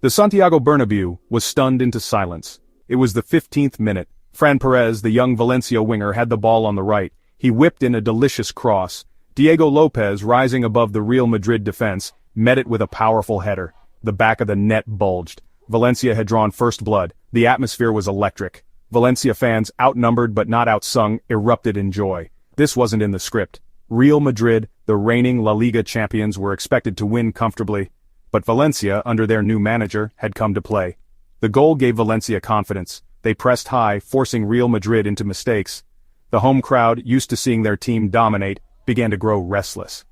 The Santiago Bernabéu was stunned into silence. It was the 15th minute. Fran Perez, the young Valencia winger, had the ball on the right. He whipped in a delicious cross. Diego Lopez, rising above the Real Madrid defense, met it with a powerful header. The back of the net bulged. Valencia had drawn first blood. The atmosphere was electric. Valencia fans, outnumbered but not outsung, erupted in joy. This wasn't in the script. Real Madrid, the reigning La Liga champions, were expected to win comfortably. But Valencia, under their new manager, had come to play. The goal gave Valencia confidence. They pressed high, forcing Real Madrid into mistakes. The home crowd, used to seeing their team dominate, began to grow restless.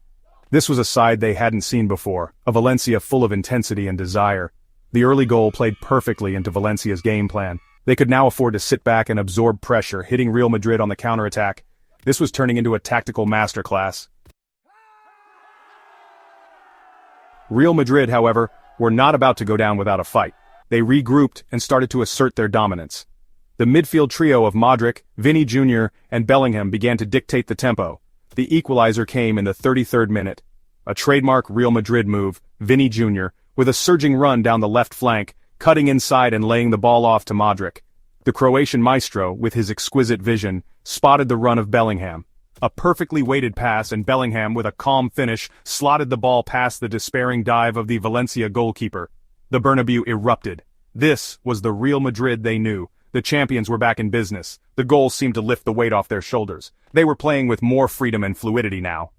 This was a side they hadn't seen before, a Valencia full of intensity and desire. The early goal played perfectly into Valencia's game plan. They could now afford to sit back and absorb pressure, hitting Real Madrid on the counterattack. This was turning into a tactical masterclass. Real Madrid, however, were not about to go down without a fight. They regrouped and started to assert their dominance. The midfield trio of Modric, Vini Jr., and Bellingham began to dictate the tempo. The equalizer came in the 33rd minute. A trademark Real Madrid move, Vini Jr., with a surging run down the left flank, cutting inside and laying the ball off to Modric. The Croatian maestro, with his exquisite vision, spotted the run of Bellingham. A perfectly weighted pass, and Bellingham, with a calm finish, slotted the ball past the despairing dive of the Valencia goalkeeper. The Bernabéu erupted. This was the Real Madrid they knew. The champions were back in business. The goals seemed to lift the weight off their shoulders. They were playing with more freedom and fluidity now.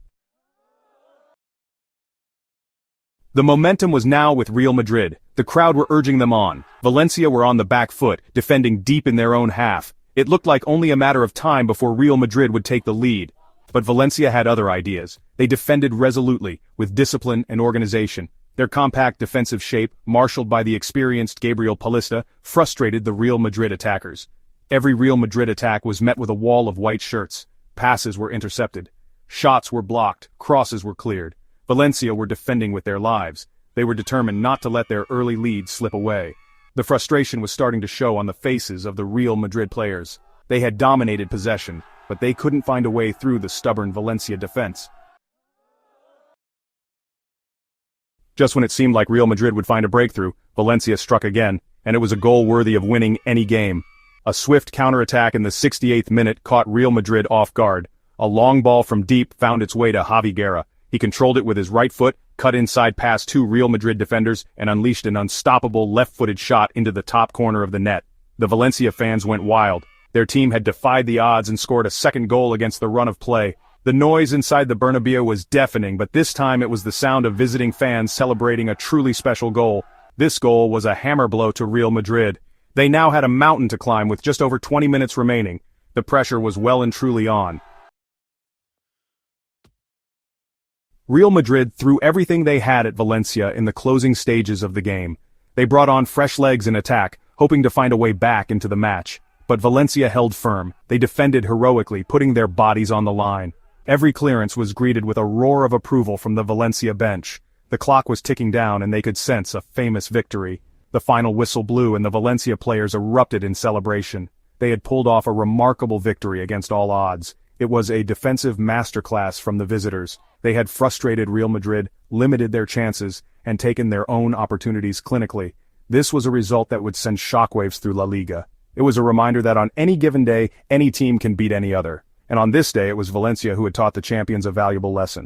The momentum was now with Real Madrid. The crowd were urging them on. Valencia were on the back foot, defending deep in their own half. It looked like only a matter of time before Real Madrid would take the lead. But Valencia had other ideas. They defended resolutely, with discipline and organization. Their compact defensive shape, marshaled by the experienced Gabriel Paulista, frustrated the Real Madrid attackers. Every Real Madrid attack was met with a wall of white shirts. Passes were intercepted. Shots were blocked. Crosses were cleared. Valencia were defending with their lives. They were determined not to let their early lead slip away. The frustration was starting to show on the faces of the Real Madrid players. They had dominated possession, but they couldn't find a way through the stubborn Valencia defense. Just when it seemed like Real Madrid would find a breakthrough, Valencia struck again, and it was a goal worthy of winning any game. A swift counterattack in the 68th minute caught Real Madrid off guard. A long ball from deep found its way to Javi Guerra. He controlled it with his right foot, cut inside past two Real Madrid defenders, and unleashed an unstoppable left-footed shot into the top corner of the net. The Valencia fans went wild. Their team had defied the odds and scored a second goal against the run of play. The noise inside the Bernabéu was deafening, but this time it was the sound of visiting fans celebrating a truly special goal. This goal was a hammer blow to Real Madrid. They now had a mountain to climb with just over 20 minutes remaining. The pressure was well and truly on. Real Madrid threw everything they had at Valencia in the closing stages of the game. They brought on fresh legs in attack, hoping to find a way back into the match. But Valencia held firm. They defended heroically, putting their bodies on the line. Every clearance was greeted with a roar of approval from the Valencia bench. The clock was ticking down and they could sense a famous victory. The final whistle blew and the Valencia players erupted in celebration. They had pulled off a remarkable victory against all odds. It was a defensive masterclass from the visitors. They had frustrated Real Madrid, limited their chances, and taken their own opportunities clinically. This was a result that would send shockwaves through La Liga. It was a reminder that on any given day, any team can beat any other. And on this day it was Valencia who had taught the champions a valuable lesson.